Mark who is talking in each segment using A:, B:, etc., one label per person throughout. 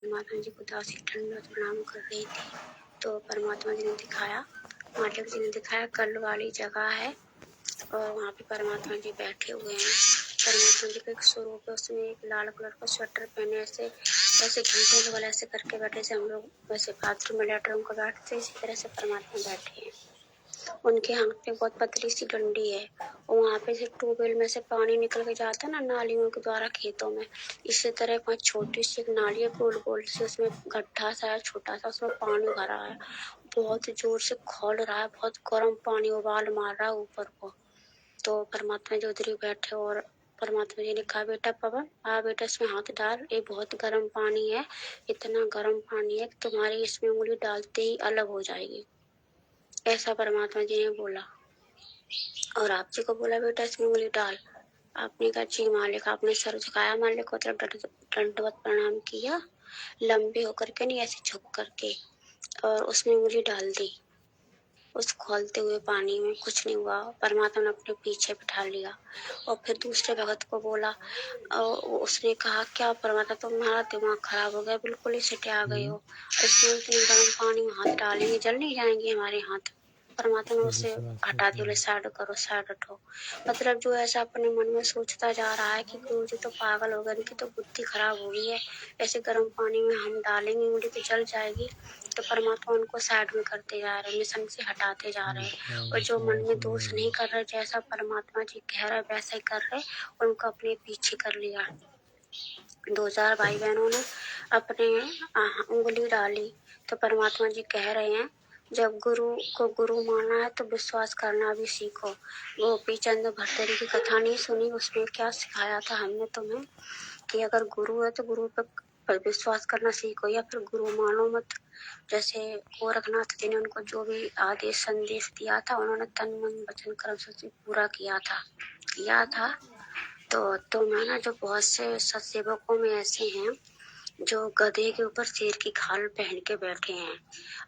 A: परमात्मा जी को दासी दंडवत प्रणाम कर रही थी, तो परमात्मा जी ने दिखाया, मालिक जी ने दिखाया कल वाली जगह है और वहाँ पे परमात्मा जी बैठे हुए हैं। परमात्मा जी का एक स्वरूप है, उसमें एक लाल कलर का स्वेटर पहने ऐसे ऐसे घंटे वाले ऐसे करके बैठे, जैसे हम लोग वैसे बाथरूम में लेटरों को बैठते, इसी तरह से परमात्मा बैठे हैं। उनके हाथ में बहुत पतली सी डंडी है और वहाँ पे से ट्यूबवेल में से पानी निकल के जाता है ना नालियों के द्वारा खेतों में, इसी तरह वहाँ छोटी सी एक नाली है गोल गोल से, उसमें गड्ढा सा है छोटा सा, उसमें पानी भरा है, बहुत जोर से खौल रहा है, बहुत गर्म पानी उबाल मार रहा है ऊपर को। तो परमात्मा जी उधर ही बैठे और परमात्मा जी ने कहा, बेटा पवन आ बेटा इसमें हाथ डाल, ये बहुत गर्म पानी है, इतना गर्म पानी है कि तुम्हारी इसमें उंगली डालते ही अलग हो जाएगी, ऐसा परमात्मा जी ने बोला। और आप जी को बोला बेटा इसमें उंगली डाल। आपने कहा जी मालिक। आपने सर झुकाया मालिक को तरफ, दंडवत प्रणाम किया, लंबे होकर के नहीं ऐसे झुक करके, और उसमें उंगली डाल दी उस खौलते हुए पानी में। कुछ नहीं हुआ, परमात्मा ने अपने पीछे बिठा लिया और फिर दूसरे भगत को बोला, और उसने कहा क्या परमात्मा तुम्हारा दिमाग खराब हो गया, बिल्कुल ही सिटे आ गए हो, इसमें इतने गर्म पानी में हाथ डालेंगे, जल नहीं जाएंगे हमारे हाथ। परमात्मा ने उसे हटा दिया, बोले साइड करो, साइड हटो। मतलब जो ऐसा अपने मन में सोचता जा रहा है कि गुरु जी तो पागल हो गए, इनकी तो बुद्धि खराब हो गई है, ऐसे गर्म पानी में हम डालेंगे उंगली तो जल जाएगी, तो परमात्मा उनको साइड में करते जा रहे हैं, मिशन से हटाते जा रहे हैं। और जो मन में दोष नहीं कर रहे, जैसा परमात्मा जी कह रहे वैसा ही कर रहे, उनको अपने पीछे कर लिया। 2-4 भाई बहनों ने अपने उंगली डाली, तो परमात्मा जी कह रहे हैं जब गुरु को गुरु माना है तो विश्वास करना भी सीखो। गोपी चंद भट्टरी की कथा नहीं सुनी, उसमें क्या सिखाया था हमने तुम्हें कि अगर गुरु है तो गुरु पर विश्वास करना सीखो, या फिर गुरु मानो मत। जैसे गोरखनाथ जी ने उनको जो भी आदेश संदेश दिया था, उन्होंने तन मन वचन कर्म से पूरा किया था। तो मैं ना, जो बहुत से सत्सेवकों में ऐसे हैं जो गधे के ऊपर शेर की खाल पहन के बैठे हैं,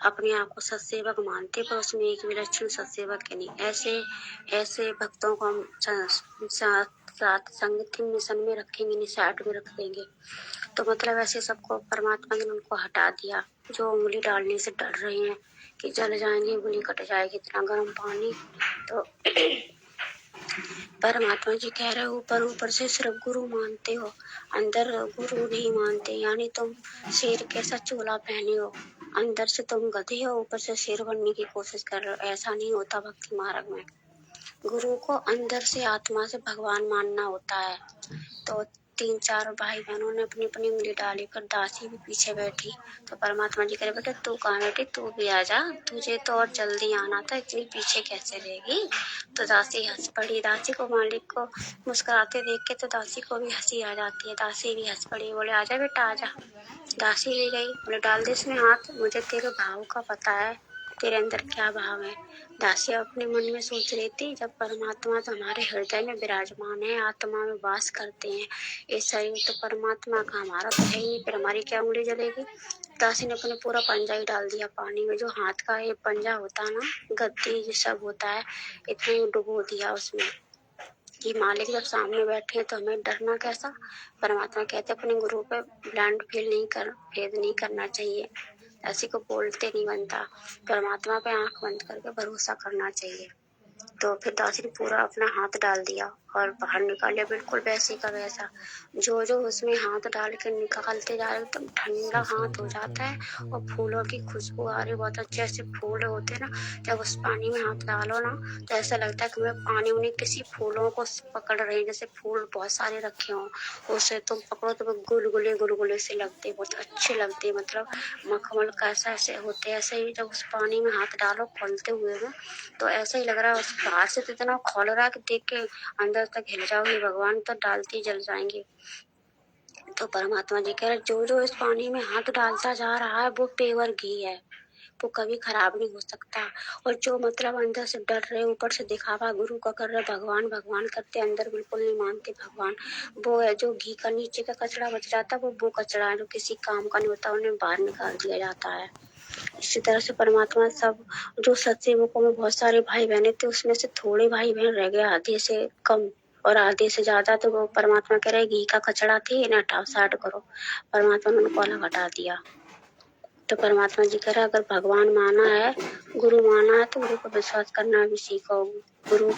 A: अपने आप को सत्सेवक मानते, पर उसमें एक भी लक्षण सत्सेवक के नहीं। ऐसे ऐसे भक्तों को हम साथ संगठन मिशन में रखेंगे नहीं, साइड में रख देंगे। तो मतलब ऐसे सबको परमात्मा ने उनको हटा दिया, जो उंगली डालने से डर रहे हैं कि जल जाएंगे, उंगली कट जाएगी, इतना गर्म पानी। तो परमात्मा जी कह रहे हो ऊपर ऊपर से सिर्फ गुरु मानते हो, अंदर गुरु नहीं मानते, यानी तुम शेर कैसा चोला पहने हो, अंदर से तुम गधे हो, ऊपर से शेर बनने की कोशिश कर रहे हो। ऐसा नहीं होता भक्ति मार्ग में। गुरु को अंदर से आत्मा से भगवान मानना होता है। तो 3-4 भाई बहनों ने अपनी अपनी उंगली डाली, पर दासी भी पीछे बैठी। तो परमात्मा जी कह रहे बेटा तू कहाँ बैठी, तू भी आ जा, तुझे तो और जल्दी आना था, इतनी पीछे कैसे रहेगी। तो दासी हंस पड़ी। दासी को मालिक को मुस्कुराते देख के तो दासी को भी हंसी आ जाती है, दासी भी हंस पड़ी, बोले आजा बेटा आजा। दासी भी गई, बोले डाल दे इसमें हाथ, मुझे तेरे भाव का पता है, तेरे अंदर क्या भाव है। दासी अपने मन में सोच रही थी, जब परमात्मा तो हमारे हृदय में विराजमान है, आत्मा में वास करते हैं, ये शरीर तो परमात्मा का हमारा तो है ही नहीं, फिर हमारी क्या उंगली जलेगी। दासी ने अपने पूरा पंजा ही डाल दिया पानी में, जो हाथ का ये पंजा होता है ना, गद्दी ये सब होता है, इतना ही डुबो दिया उसमें कि मालिक जब सामने बैठे हैं तो हमें डरना कैसा। परमात्मा कहते अपने गुरु पे ब्लाइंड भेद नहीं करना चाहिए, ऐसी को बोलते नहीं बनता, परमात्मा पे आंख बंद करके भरोसा करना चाहिए। तो फिर दासी ने पूरा अपना हाथ डाल दिया और बाहर निकाले, बिल्कुल वैसे का वैसा। जो जो उसमें हाथ डाल के निकालते जा रहे, एकदम ठंडा हाथ हो जाता है और फूलों की खुशबू आ रही, बहुत अच्छे ऐसे फूल होते हैं ना, जब उस पानी में हाथ डालो ना तो ऐसा लगता है कि मैं पानी में किसी फूलों को पकड़ रही हूँ, जैसे फूल बहुत सारे रखे हों, उसे तुम पकड़ो तो गुलगुले गुलगुले से लगते, बहुत अच्छे लगते, मतलब मखमल कैसा ऐसे होते, ऐसे ही जब उस पानी में हाथ डालो खोलते हुए में, तो ऐसा ही लग रहा है बाहर से तो इतना खोल रहा है कि देख के अंदर तक हिल जाओगे, भगवान तो डालते ही जल जाएंगे। तो परमात्मा जी कह रहे जो जो इस पानी में हाथ डालता जा रहा है वो पेवर घी है, वो कभी खराब नहीं हो सकता। और जो मतलब अंदर से डर रहे, ऊपर से दिखावा गुरु का कर रहे, भगवान भगवान करते, अंदर बिल्कुल नहीं मानते भगवान, वो है जो घी का नीचे का कचरा बच जाता है, वो कचरा है जो किसी काम का नहीं होता, उन्हें बाहर निकाल दिया जाता है। इसी तरह से परमात्मा सब जो सत्सेवकों में बहुत सारे भाई बहने थे, उसमें से थोड़े भाई बहन रह गए, आधे से कम, और आधे से ज्यादा तो वो परमात्मा कह रहे घी का कचड़ा थे, इन्हें हटाओ, साइड करो। परमात्मा ने उनको अलग हटा दिया। तो परमात्मा जी कह रहे अगर भगवान माना है, गुरु माना है, तो गुरु को विश्वास करना भी सीखो। गुरु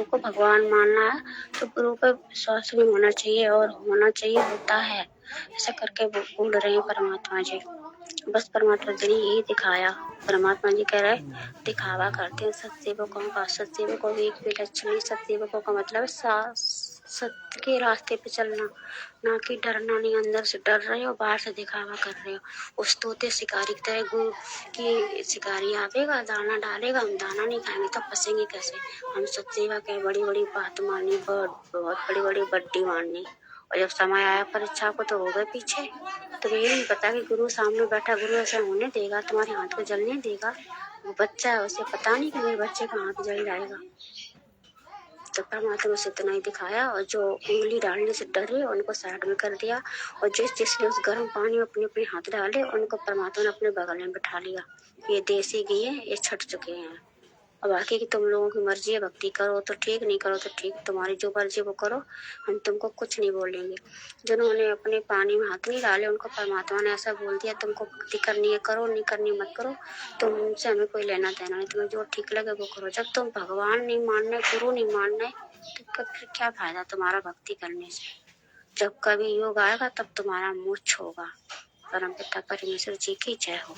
A: को भगवान मानना है तो गुरु पे विश्वास भी होना चाहिए, और होना चाहिए, होता है। ऐसा करके वो बोल रहे हैं परमात्मा जी। बस परमात्मा जी ने यही दिखाया। परमात्मा जी कह रहे दिखावा करते हैं सत्सेवकों का। सत्सेवकों की एक भी लक्षण नहीं। सत्सेवकों का मतलब सत्य के रास्ते पे चलना, ना कि डरना नहीं। अंदर से डर रहे हो, बाहर से दिखावा कर रहे हो। उस तोते शिकारी की तरह गुरु की शिकारी आवेगा, दाना डालेगा, हम दाना नहीं खाएंगे तो फंसेंगे कैसे। हम सत्सेवक है, बड़ी बड़ी बात मानी, बहुत बड़ी बड़ी बड्डी मारनी, और जब समय आया परीक्षा को तो हो गए पीछे। तो ये नहीं पता कि गुरु सामने बैठा, गुरु ऐसा होने देगा, तुम्हारे हाथ को जलने देगा। वो बच्चा है, उसे पता नहीं कि मेरे बच्चे का हाथ जल जाएगा। तो परमात्मा से इतना ही दिखाया, और जो उंगली डालने से डरे उनको साइड में कर दिया, और जिसने उस गर्म पानी में अपने अपने हाथ डाले उनको परमात्मा ने अपने बगल में बिठा लिया। ये देसी घी है, ये छट चुके हैं। और बाकी की तुम लोगों की मर्जी है, भक्ति करो तो ठीक, नहीं करो तो ठीक, तुम्हारी जो मर्जी वो करो, हम तुमको कुछ नहीं बोलेंगे। जिन्होंने अपने पानी में हाथ नहीं डाले उनको परमात्मा ने ऐसा बोल दिया, तुमको भक्ति करनी है करो, नहीं करनी मत करो, तुमसे हमें कोई लेना देना नहीं, तुम्हें जो ठीक लगे वो करो। जब तुम भगवान नहीं मानने, गुरु नहीं मानने, तो फिर क्या फायदा तुम्हारा भक्ति करने से। जब कभी योग आएगा तब तुम्हारा मोक्ष होगा। परम पिता परमेश्वर जी की जय हो।